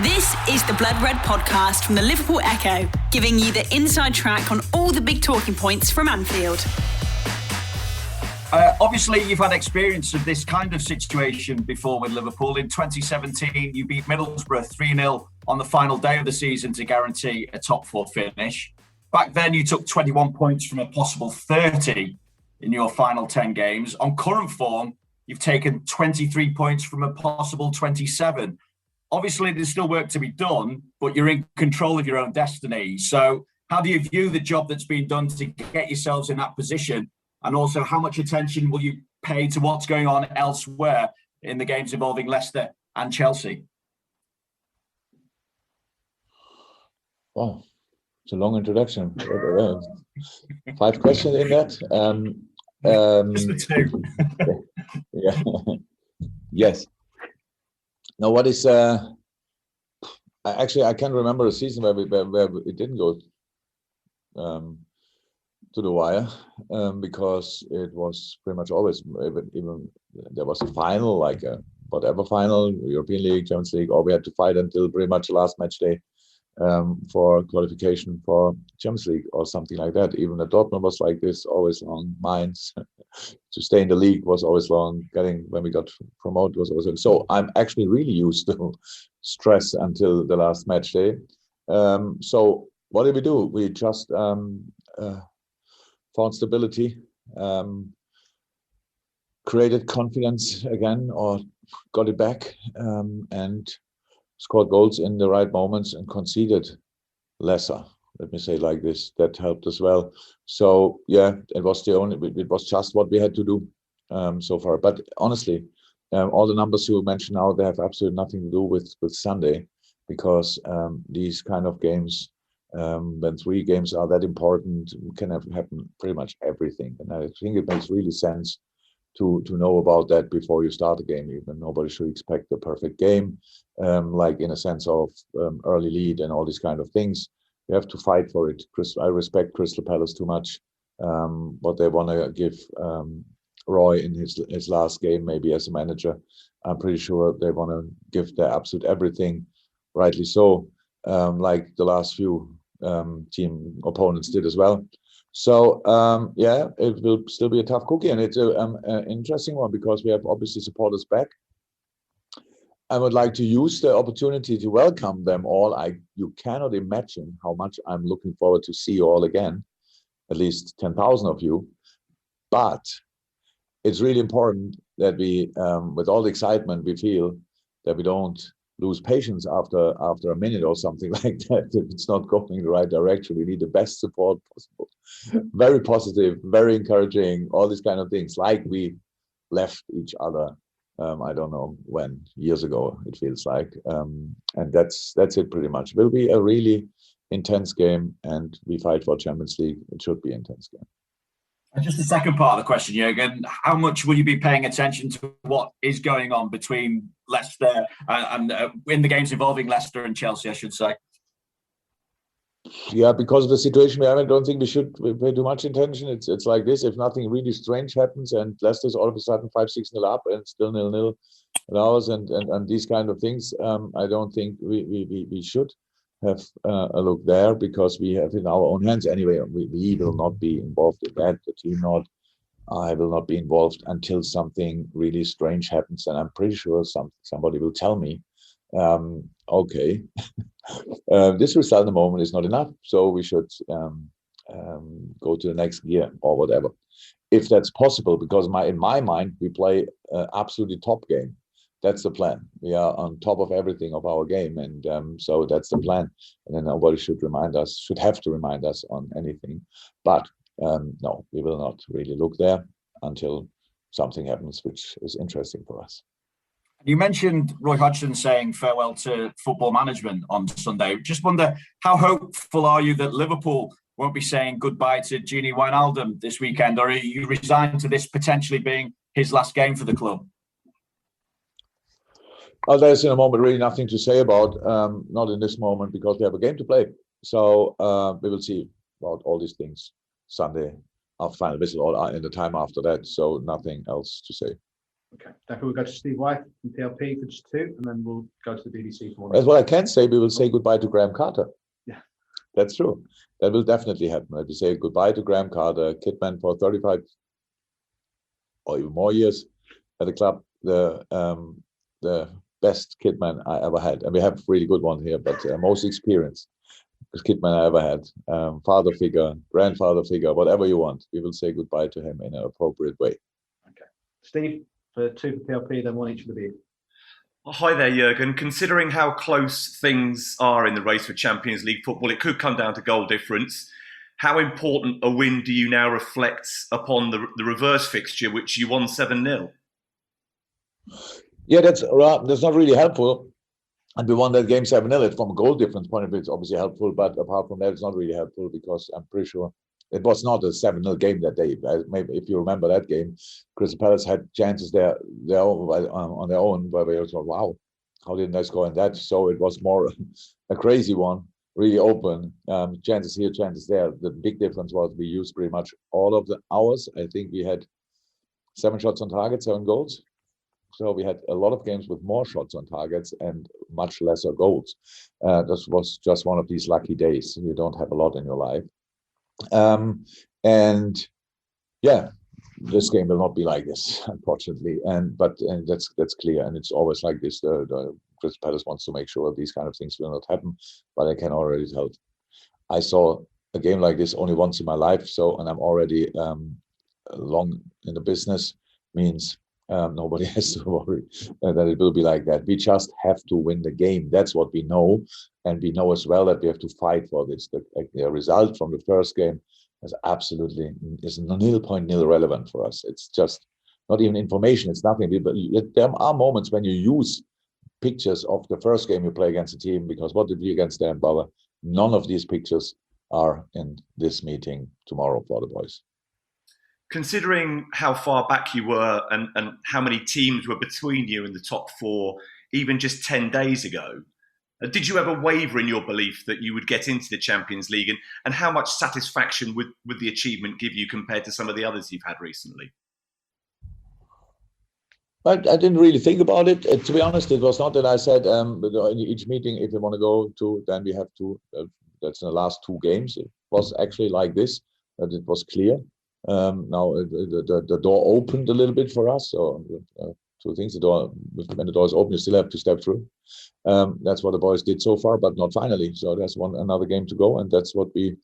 This is the Blood Red podcast from the Liverpool Echo, giving you the inside track on all the big talking points from Anfield. Obviously, you've had experience of this kind of situation before with Liverpool. In 2017, you beat Middlesbrough 3-0 on the final day of the season to guarantee a top four finish. Back then, you took 21 points from a possible 30 in your final 10 games. On current form, you've taken 23 points from a possible 27. Obviously, there's still work to be done, but you're in control of your own destiny. So how do you view the job that's been done to get yourselves in that position? And also, how much attention will you pay to what's going on elsewhere in the games involving Leicester and Chelsea? Wow, it's a long introduction. 5 questions in that. Just the 2. Yeah. Yes. Now, what is? Actually, I can't remember a season where it didn't go to the wire, because it was pretty much always, even there was a final, like a whatever final, European League, Champions League, or we had to fight until pretty much the last match day for qualification for Champions League or something like that. Even the Dortmund was like this, always long. Mainz to stay in the league was always long. When we got promoted was always long. So I'm actually really used to stress until the last match day. So what did we do? We just found stability, created confidence again, or got it back, and scored goals in the right moments and conceded lesser. Let me say it like this. That helped as well. So yeah, it was just what we had to do so far. But honestly, all the numbers you mentioned now, they have absolutely nothing to do with Sunday, because these kind of games, when 3 games are that important, can happen pretty much everything. And I think it makes really sense to know about that before you start a game. Even nobody should expect a perfect game, like in a sense of early lead and all these kind of things. You have to fight for it. I respect Crystal Palace too much. What they want to give Roy in his last game, maybe as a manager, I'm pretty sure they want to give their absolute everything, rightly so, like the last few team opponents did as well. So yeah, it will still be a tough cookie, and it's an interesting one, because we have obviously supporters back. I would like to use the opportunity to welcome them all. You cannot imagine how much I'm looking forward to see you all again, at least 10,000 of you. But it's really important that we, with all the excitement we feel, that we don't lose patience after a minute or something like that. If it's not going in the right direction, we need the best support possible. Very positive, very encouraging, all these kind of things, like we left each other. I don't know when, years ago, it feels like. And that's it pretty much. It will be a really intense game, and we fight for Champions League. It should be an intense game. And just the second part of the question, Jürgen, how much will you be paying attention to what is going on between Leicester and in the games involving Leicester and Chelsea, I should say? Yeah, because of the situation we have, I don't think we should pay too much attention. It's like this: if nothing really strange happens and Leicester's all of a sudden 5-6-0 up and still 0-0 ours and these kind of things, I don't think we should have a look there, because we have in our own hands anyway. We will not be involved in that. The team not. I will not be involved until something really strange happens, and I'm pretty sure somebody will tell me, okay, this result at the moment is not enough, so we should go to the next gear or whatever, if that's possible. Because in my mind, we play absolutely top game. That's the plan. We are on top of everything of our game, and so that's the plan. And then nobody should have to remind us on anything. But no, we will not really look there until something happens which is interesting for us. You mentioned Roy Hodgson saying farewell to football management on Sunday. Just wonder, how hopeful are you that Liverpool won't be saying goodbye to Gini Wijnaldum this weekend, or are you resigned to this potentially being his last game for the club? Well, there's in a moment really nothing to say about, not in this moment, because we have a game to play. So we will see about all these things Sunday, our final whistle, or in the time after that. So nothing else to say. Okay, therefore we'll go to Steve White from PLP for just 2, and then we'll go to the BBC for 1. That's what I can say. We will say goodbye to Graham Carter. Yeah, that's true. That will definitely happen. We say goodbye to Graham Carter, Kidman for 35 or even more years at the club. The best Kidman I ever had, and we have really good one here, but most experienced Kidman I ever had. Father figure, grandfather figure, whatever you want. We will say goodbye to him in an appropriate way. Okay, Steve for 2 for PLP, then 1 each for the B. Hi there, Jurgen. Considering how close things are in the race for Champions League football, it could come down to goal difference. How important a win do you now reflect upon the reverse fixture, which you won 7-0? Yeah, that's not really helpful. And we won that game 7-0. From a goal difference point of view, it's obviously helpful, but apart from that, it's not really helpful because I'm pretty sure it was not a 7-0 game that day. Maybe if you remember that game, Crystal Palace had chances there on their own, where we thought, wow, how didn't they score in that? So it was more a crazy one, really open. Chances here, chances there. The big difference was we used pretty much all of the hours. I think we had 7 shots on target, 7 goals. So we had a lot of games with more shots on targets and much lesser goals. This was just one of these lucky days. You don't have a lot in your life. And yeah, this game will not be like this, unfortunately. But that's clear. And it's always like this. The Crystal Palace wants to make sure these kind of things will not happen, but I can already tell. I saw a game like this only once in my life. And I'm already long in the business, means nobody has to worry that it will be like that. We just have to win the game. That's what we know. And we know as well that we have to fight for this. The result from the first game is 0.0 relevant for us. It's just not even information. It's nothing. There are moments when you use pictures of the first game you play against a team, because what did we against them bother? None of these pictures are in this meeting tomorrow for the boys. Considering how far back you were and how many teams were between you in the top 4, even just 10 days ago, did you ever waver in your belief that you would get into the Champions League? And how much satisfaction would the achievement give you compared to some of the others you've had recently? I didn't really think about it. To be honest, it was not that I said in each meeting, if we want to go to, then we have to. That's in the last 2 games. It was actually like this, that it was clear. Now the door opened a little bit for us. So 2 things: when the door is open, you still have to step through. That's what the boys did so far, but not finally. So there's another game to go, and that's what we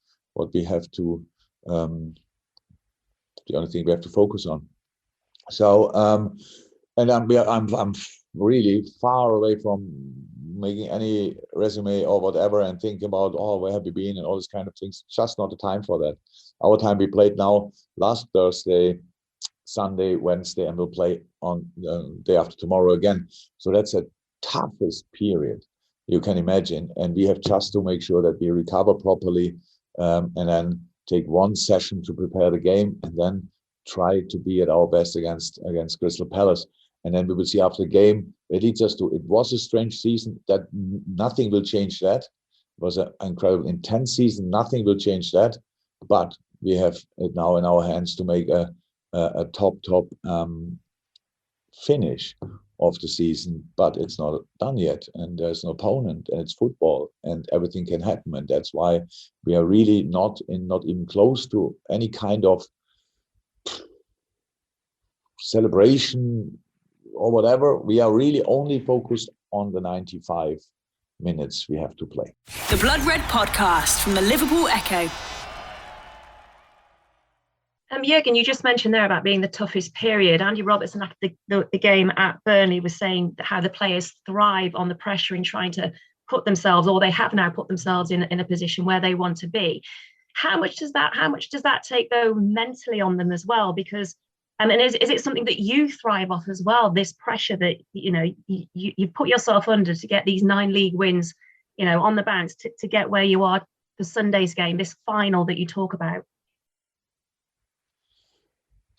have to. The only thing we have to focus on. So and I'm really far away from making any resume or whatever and thinking about where have you been and all this kind of things. Just not the time for that. Our time, we played now last Thursday, Sunday, Wednesday, and we'll play on the day after tomorrow again. So that's the toughest period you can imagine. And we have just to make sure that we recover properly and then take 1 session to prepare the game and then try to be at our best against Crystal Palace. And then we will see after the game. It leads us to, it was a strange season, that nothing will change that. It was an incredible, intense season. Nothing will change that. But we have it now in our hands to make a top finish of the season, but it's not done yet, and there's an opponent, and it's football, and everything can happen, and that's why we are really not even close to any kind of celebration or whatever. We are really only focused on the 95 minutes we have to play. The Blood Red Podcast from the Liverpool Echo. Jurgen, you just mentioned there about being the toughest period. Andy Robertson, after the game at Burnley, was saying how the players thrive on the pressure in trying to put themselves, or they have now put themselves in a position where they want to be. How much does that take, though, mentally on them as well? Because is it something that you thrive off as well? This pressure that you put yourself under to get these 9 league wins, on the bounce to get where you are for Sunday's game, this final that you talk about.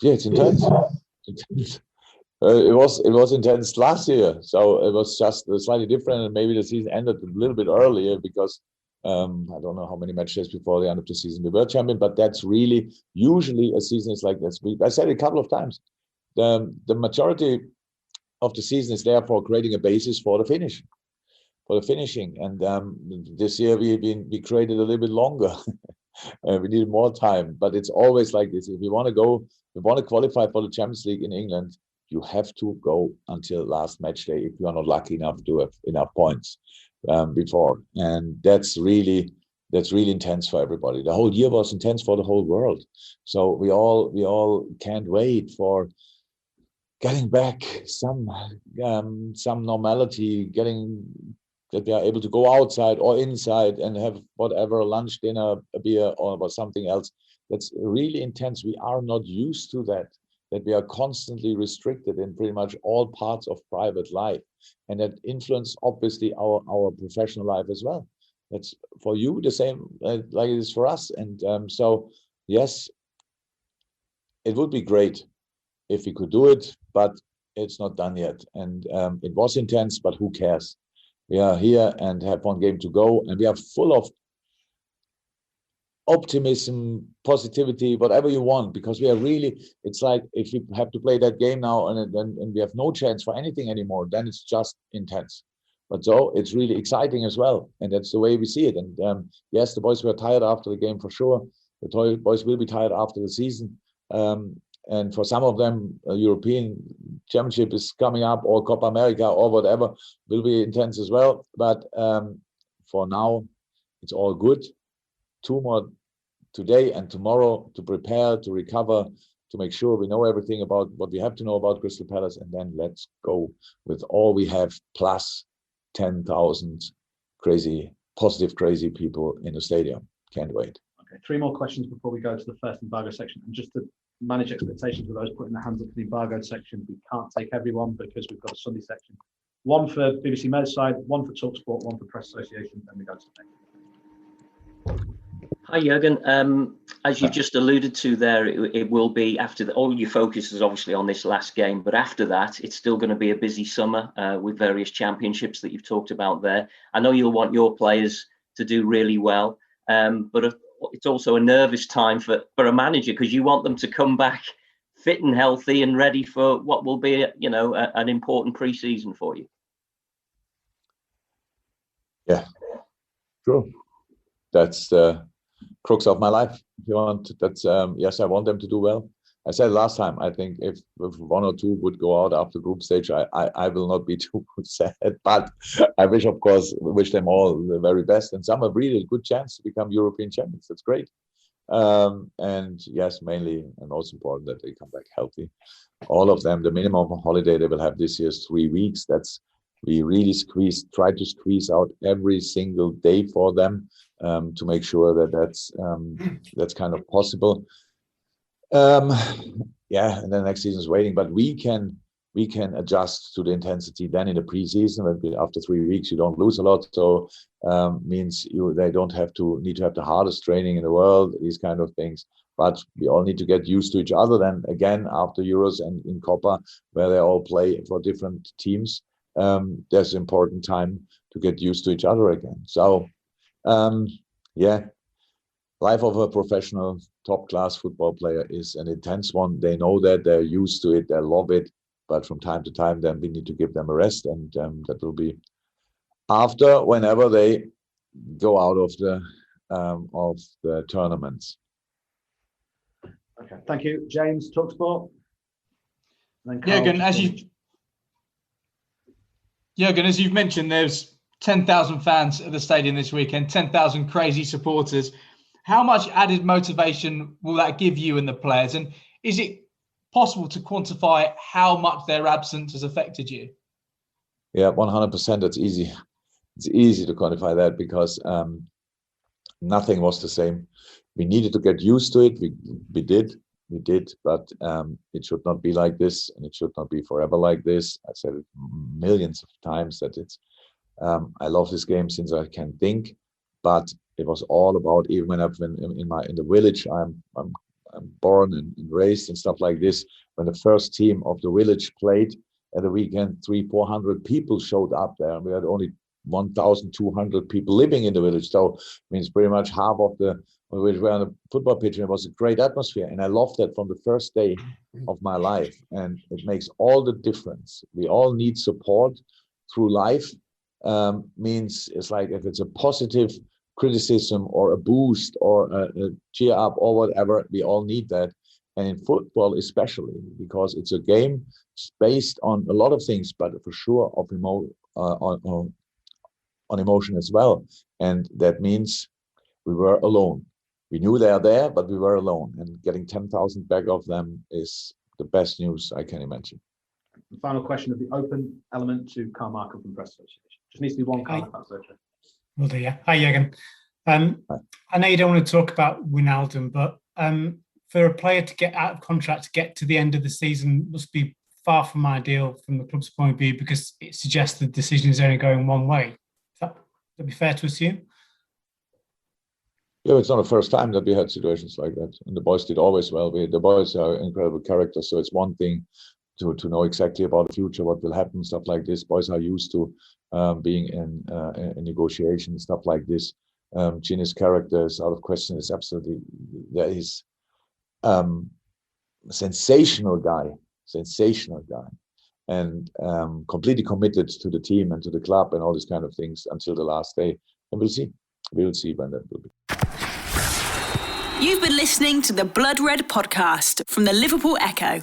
Yeah, it's intense. It was intense last year, so it was just slightly different, and maybe the season ended a little bit earlier because I don't know how many matches before the end of the season we were champion, but that's really usually a season is like this. I said it a couple of times. The majority of the season is therefore creating a basis for the finish, for the finishing. And this year we created a little bit longer. We needed more time, but it's always like this. If you want to qualify for the Champions League in England, you have to go until last match day if you are not lucky enough to have enough points before. And that's really intense for everybody. The whole year was intense for the whole world. So we all can't wait for getting back some normality, that we are able to go outside or inside and have whatever, lunch, dinner, a beer, or something else. That's really intense. We are not used to that we are constantly restricted in pretty much all parts of private life. And that influences, obviously, our professional life as well. That's for you the same like it is for us. And so, yes, it would be great if we could do it, but it's not done yet. And it was intense, but who cares? We are here and have one game to go, and we are full of optimism, positivity, whatever you want, because we are really, it's like if you have to play that game now and we have no chance for anything anymore, then it's just intense. But so it's really exciting as well, and that's the way we see it. And yes, the boys were tired after the game for sure. The boys will be tired after the season. And for some of them, a European Championship is coming up, or Copa America, or whatever, will be intense as well. But for now, it's all good. 2 more today and tomorrow to prepare, to recover, to make sure we know everything about what we have to know about Crystal Palace, and then let's go with all we have, plus 10,000 positive crazy people in the stadium. Can't wait. Okay, 3 more questions before we go to the first embargo section. And just to manage expectations for those putting their hands up for the embargoed section, we can't take everyone because we've got a Sunday section. 1 for BBC Merseyside, 1 for TalkSport, 1 for Press Association, and we go to the next. Hi, Jurgen. As you've just alluded to there, it will be after all your focus is obviously on this last game, but after that, it's still going to be a busy summer with various championships that you've talked about there. I know you'll want your players to do really well, but it's also a nervous time for a manager, because you want them to come back fit and healthy and ready for what will be, an important pre-season for you. Yeah, true. That's the crux of my life. If you want, that's yes, I want them to do well. I said last time, I think if 1 or 2 would go out after group stage, I will not be too sad. But I wish them all the very best. And some have really a good chance to become European champions. That's great. And yes, mainly and most important that they come back healthy. All of them, the minimum holiday they will have this year is 3 weeks. We really try to squeeze out every single day for them to make sure that's kind of possible. Yeah, and then next season is waiting, but we can adjust to the intensity then in the preseason. After 3 weeks, you don't lose a lot, so means they don't need to have the hardest training in the world. These kind of things, but we all need to get used to each other. Then again, after Euros and in Copa, where they all play for different teams, there's important time to get used to each other again. So, yeah. Life of a professional top-class football player is an intense one. They know that, they're used to it, they love it. But from time to time, then we need to give them a rest, and that will be whenever they go out of the tournaments. Okay, thank you, James. TalkSport. Jurgen, as you've mentioned, there's 10,000 fans at the stadium this weekend, 10,000 crazy supporters. How much added motivation will that give you and the players? And is it possible to quantify how much their absence has affected you? Yeah, 100%. That's easy. It's easy to quantify that because nothing was the same. We needed to get used to it. We did, but it should not be like this, and it should not be forever like this. I said it millions of times that it's. I love this game since I can think, but it was all about, even when I've been in the village, I'm born and raised and stuff like this. When the first team of the village played at the weekend, 300-400 people showed up there, and we had only 1,200 people living in the village. So it means pretty much half of we were on a football pitch, and it was a great atmosphere. And I loved that from the first day of my life. And it makes all the difference. We all need support through life. Means it's like if it's a positive criticism or a boost or a cheer up or whatever, we all need that. And in football especially, because it's a game based on a lot of things, but for sure of on emotion as well. And that means we were alone. We knew they are there, but we were alone. And getting 10,000 back of them is the best news I can imagine. The final question of the open element to Carl Markham from Press Association. Just needs to be one, Carl, if that's okay. Will do, yeah. Hi, Jürgen. I know you don't want to talk about Wijnaldum, but for a player to get out of contract to get to the end of the season must be far from ideal from the club's point of view, because it suggests the decision is only going one way. Would that be fair to assume? Yeah, it's not the first time that we had situations like that. And the boys did always well. The boys are incredible characters. So it's one thing to know exactly about the future, what will happen, stuff like this. Boys are used to being in negotiation, stuff like this. Gini's character is out of question. Is absolutely, there is sensational guy, and completely committed to the team and to the club and all these kind of things until the last day. And we'll see when that will be. You've been listening to the Blood Red podcast from the Liverpool Echo.